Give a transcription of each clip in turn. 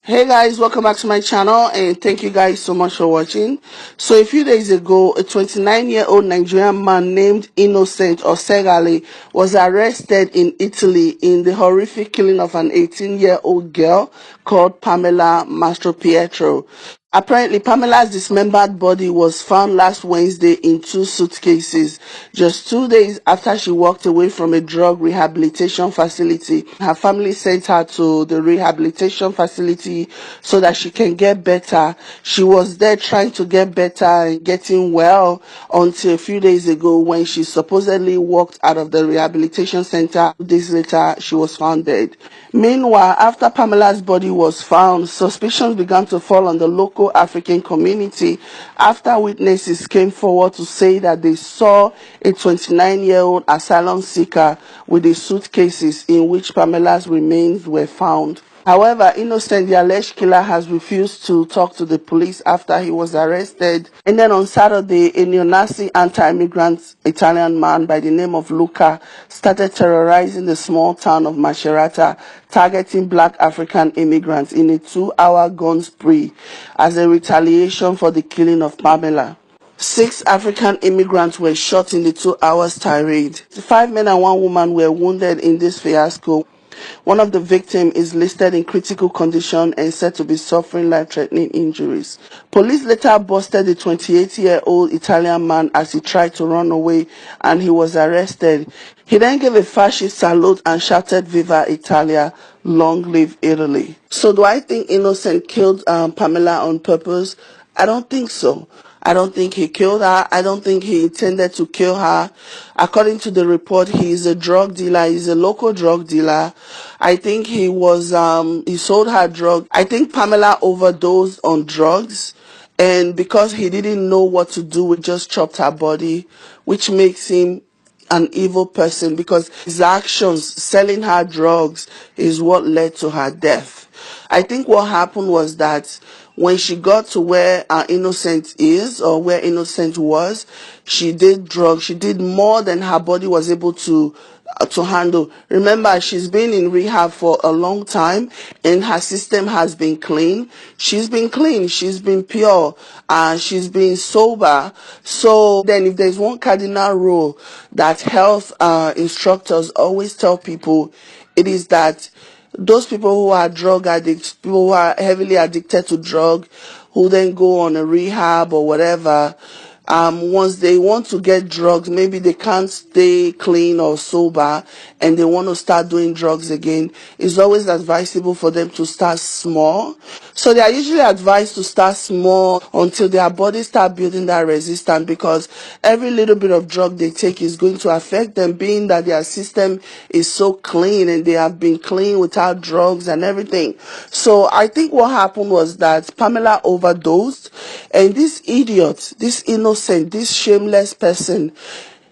Hey guys, welcome back to my channel and thank you guys so much for watching. So a few days ago, a 29-year-old Nigerian man named Innocent Osegali was arrested in Italy in the horrific killing of an 18-year-old girl called Pamela Mastropietro. Apparently, Pamela's dismembered body was found last Wednesday in two suitcases, just 2 days after she walked away from a drug rehabilitation facility. Her family sent her to the rehabilitation facility so that she can get better. She was there trying to get better and getting well until a few days ago when she supposedly walked out of the rehabilitation center. 2 days later, she was found dead. Meanwhile, after Pamela's body was found, suspicions began to fall on the local African community after witnesses came forward to say that they saw a 29-year-old asylum seeker with the suitcases in which Pamela's remains were found. However, Innocent, the alleged killer, has refused to talk to the police after he was arrested. And then on Saturday, a neo-Nazi anti-immigrant Italian man by the name of Luca started terrorizing the small town of Macerata, targeting black African immigrants in a 2-hour gun spree as a retaliation for the killing of Pamela. 6 African immigrants were shot in the 2 hours tirade. 5 men and 1 woman were wounded in this fiasco. One of the victims is listed in critical condition and said to be suffering life-threatening injuries. Police later busted the 28-year-old Italian man as he tried to run away and he was arrested. He then gave a fascist salute and shouted "Viva Italia, long live Italy." So do I think Innocent killed Pamela on purpose? I don't think so. I don't think he killed her. I don't think he intended to kill her. According to the report, he is a drug dealer. He's a local drug dealer. I think he sold her drugs. I think Pamela overdosed on drugs. And because he didn't know what to do, we just chopped her body, which makes him an evil person because his actions selling her drugs is what led to her death. I think what happened was that when she got to where Innocent is or where Innocent was, she did drugs. She did more than her body was able to handle. Remember, she's been in rehab for a long time and her system has been clean. She's been clean. She's been pure. She's been sober. So then if there's one cardinal rule that health instructors always tell people, it is that those people who are drug addicts, people who are heavily addicted to drug, who then go on a rehab or whatever, once they want to get drugs, maybe they can't stay clean or sober and they want to start doing drugs again, it's always advisable for them to start small. So they are usually advised to start small until their bodies start building that resistance, because every little bit of drug they take is going to affect them, being that their system is so clean and they have been clean without drugs and everything. So I think what happened was that Pamela overdosed, and this idiot, this innocent, this shameless person,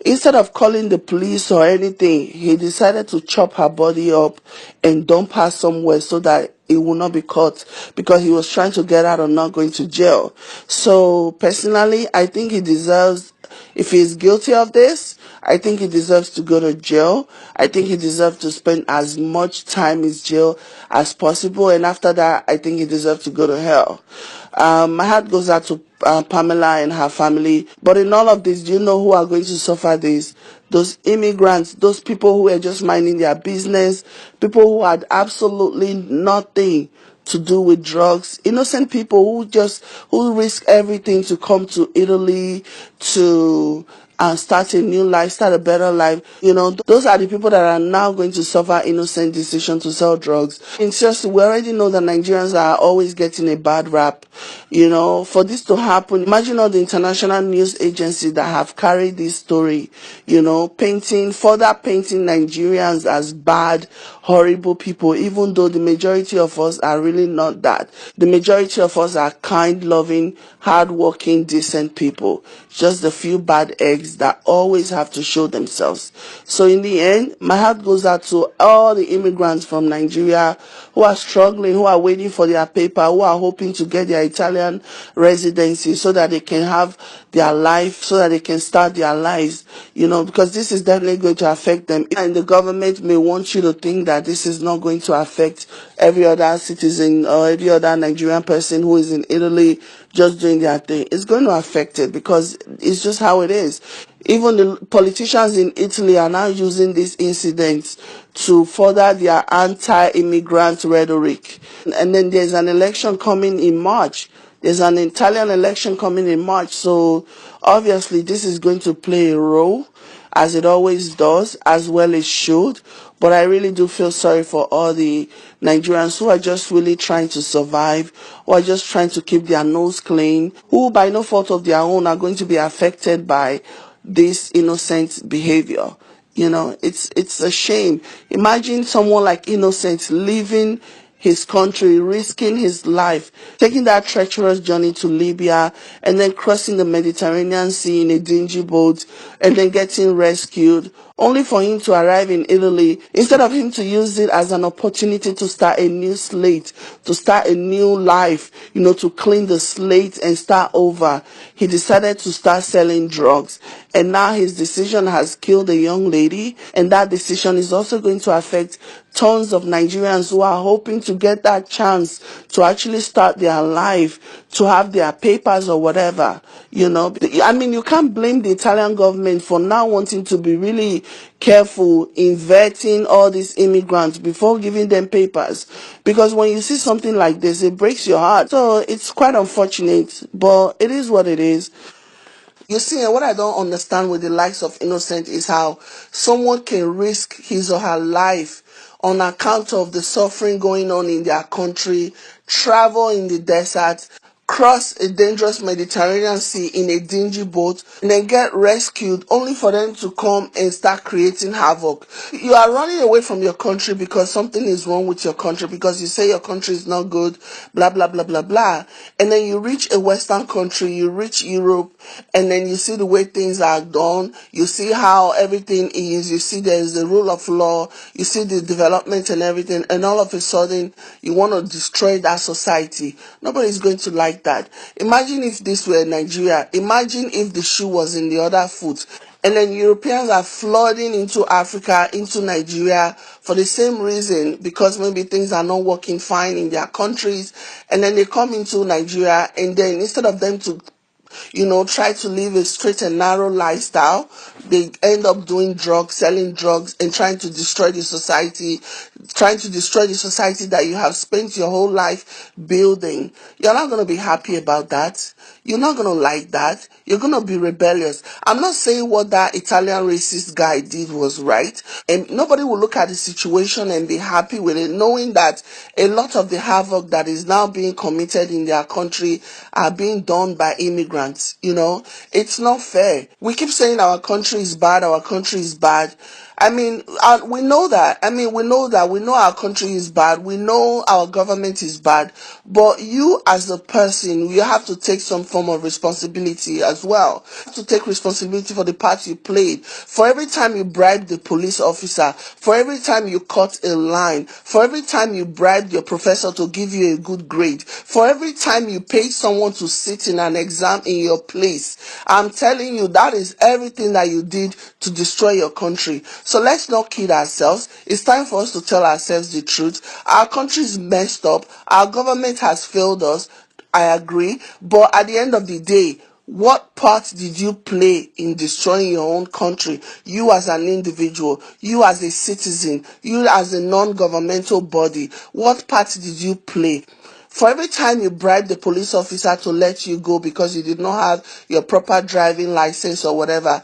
instead of calling the police or anything, he decided to chop her body up and dump her somewhere so that it will not be caught, because he was trying to get out of not going to jail. So personally, I think he deserves, if he's guilty of this, I think he deserves to go to jail. I think he deserves to spend as much time in jail as possible. And after that, I think he deserves to go to hell. My heart goes out to Pamela and her family. But in all of this, do you know who are going to suffer this? Those immigrants, those people who are just minding their business, people who had absolutely nothing to do with drugs, innocent people who risk everything to come to Italy to start a new life, start a better life. You know, those are the people that are now going to suffer innocent decision to sell drugs. It's just, we already know that Nigerians are always getting a bad rap. You know, for this to happen, imagine all the international news agencies that have carried this story, you know, further painting Nigerians as bad, horrible people, even though the majority of us are really not that. The majority of us are kind, loving, hardworking, decent people. Just a few bad eggs that always have to show themselves. So in the end, my heart goes out to all the immigrants from Nigeria who are struggling, who are waiting for their paper, who are hoping to get their Italian residency so that they can have their life, so that they can start their lives, you know, because this is definitely going to affect them. And the government may want you to think that that this is not going to affect every other citizen or every other Nigerian person who is in Italy just doing their thing. It's going to affect it because it's just how it is. Even the politicians in Italy are now using these incidents to further their anti-immigrant rhetoric. And then there's an election coming in March. There's an Italian election coming in March. So obviously this is going to play a role, as it always does, as well as should. But I really do feel sorry for all the Nigerians who are just really trying to survive, who are just trying to keep their nose clean, who by no fault of their own are going to be affected by this innocent behavior. You know, it's a shame. Imagine someone like Innocent leaving his country, risking his life, taking that treacherous journey to Libya, and then crossing the Mediterranean Sea in a dingy boat, and then getting rescued, only for him to arrive in Italy, instead of him to use it as an opportunity to start a new slate, to start a new life, you know, to clean the slate and start over. He decided to start selling drugs. And now his decision has killed a young lady, and that decision is also going to affect tons of Nigerians who are hoping to get that chance to actually start their life, to have their papers or whatever, you know. I mean, you can't blame the Italian government for now wanting to be really careful in vetting all these immigrants before giving them papers, because when you see something like this, it breaks your heart. So it's quite unfortunate, but it is what it is. You see, and what I don't understand with the likes of Innocent is how someone can risk his or her life on account of the suffering going on in their country, travel in the desert, cross a dangerous Mediterranean Sea in a dingy boat, and then get rescued only for them to come and start creating havoc. You are running away from your country because something is wrong with your country, because you say your country is not good, blah, blah, blah, blah, blah. And then you reach a Western country, you reach Europe, and then you see the way things are done, you see how everything is, you see there's the rule of law, you see the development and everything, and all of a sudden you want to destroy that society. Nobody's going to like that. Imagine if this were Nigeria. Imagine if the shoe was in the other foot. And then Europeans are flooding into Africa, into Nigeria for the same reason, because maybe things are not working fine in their countries. And then they come into Nigeria, and then instead of them to, you know, try to live a straight and narrow lifestyle, they end up doing drugs, selling drugs, and trying to destroy the society, that you have spent your whole life building. You're not going to be happy about that. You're not going to like that. You're going to be rebellious. I'm not saying what that Italian racist guy did was right, and nobody will look at the situation and be happy with it, knowing that a lot of the havoc that is now being committed in their country are being done by immigrants. You know, it's not fair. We keep saying our country is bad, our country is bad. I mean, we know that. We know our country is bad. We know our government is bad. But you as a person, you have to take some form of responsibility as well. You have to take responsibility for the part you played. For every time you bribed the police officer, for every time you cut a line, for every time you bribed your professor to give you a good grade, for every time you paid someone to sit in an exam in your place, I'm telling you, that is everything that you did to destroy your country. So let's not kid ourselves. It's time for us to tell ourselves the truth. Our country is messed up. Our government has failed us. I agree. But at the end of the day, what part did you play in destroying your own country? You as an individual, you as a citizen, you as a non-governmental body, what part did you play? For every time you bribe the police officer to let you go because you did not have your proper driving license or whatever,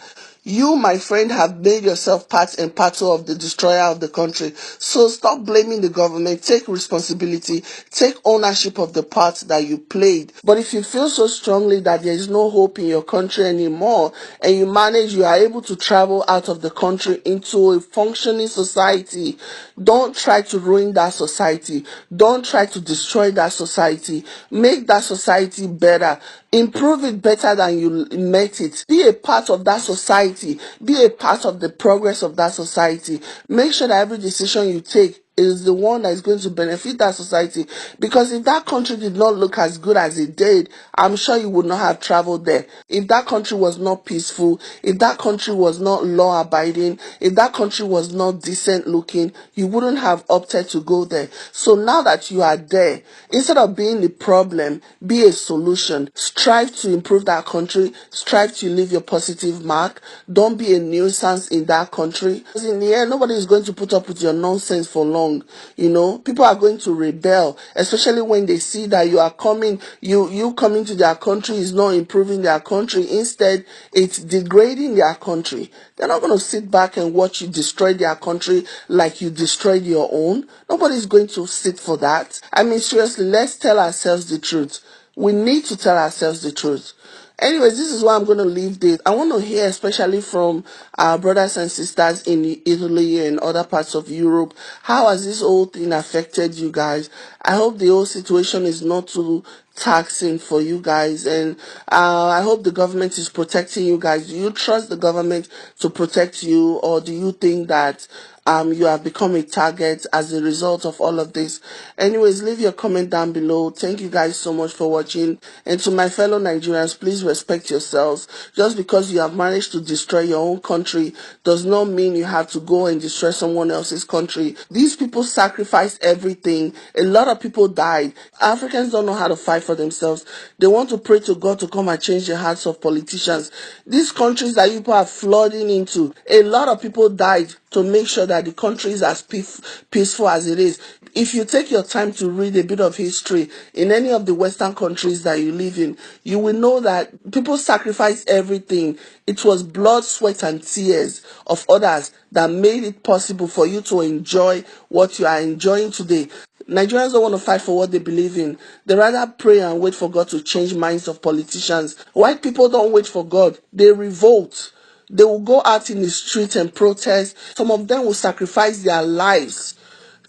you, my friend, have made yourself part and parcel of the destroyer of the country. So stop blaming the government. Take responsibility. Take ownership of the part that you played. But if you feel so strongly that there is no hope in your country anymore, and you are able to travel out of the country into a functioning society, don't try to ruin that society. Don't try to destroy that society. Make that society better. Improve it better than you met it. Be a part of that society. Be a part of the progress of that society. Make sure that every decision you take is the one that is going to benefit that society. Because if that country did not look as good as it did, I'm sure you would not have traveled there. If that country was not peaceful, if that country was not law abiding, if that country was not decent looking, you wouldn't have opted to go there. So now that you are there, instead of being the problem, be a solution. Strive to improve that country, strive to leave your positive mark. Don't be a nuisance in that country. Because in the end, nobody is going to put up with your nonsense for long. You know, people are going to rebel, especially when they see that you are coming, you coming to their country is not improving their country. Instead, it's degrading their country. They're not going to sit back and watch you destroy their country like you destroyed your own. Nobody's going to sit for that. I mean, seriously, let's tell ourselves the truth. We need to tell ourselves the truth. Anyways, this is why I'm going to leave this. I want to hear, especially from our brothers and sisters in Italy and other parts of Europe, how has this whole thing affected you guys? I hope the whole situation is not too taxing for you guys, and I hope the government is protecting you guys. Do you trust the government to protect you, or do you think that you have become a target as a result of all of this? Anyways, leave your comment down below. Thank you guys so much for watching. And to my fellow Nigerians, please respect yourselves. Just because you have managed to destroy your own country does not mean you have to go and destroy someone else's country. These people sacrificed everything. A lot of people died. Africans don't know how to fight for themselves. They want to pray to God to come and change the hearts of politicians. These countries that you people are flooding into, a lot of people died to make sure that the country is as peaceful as it is. If you take your time to read a bit of history in any of the Western countries that you live in, you will know that people sacrificed everything. It was blood, sweat, and tears of others that made it possible for you to enjoy what you are enjoying today. Nigerians don't want to fight for what they believe in. They rather pray and wait for God to change minds of politicians. White people don't wait for God. They revolt. They will go out in the street and protest. Some of them will sacrifice their lives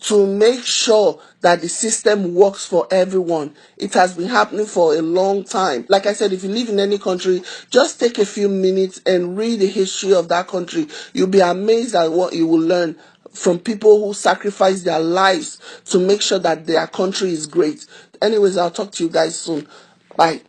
to make sure that the system works for everyone. It has been happening for a long time. Like I said, if you live in any country, just take a few minutes and read the history of that country. You'll be amazed at what you will learn from people who sacrifice their lives to make sure that their country is great. Anyways, I'll talk to you guys soon. Bye.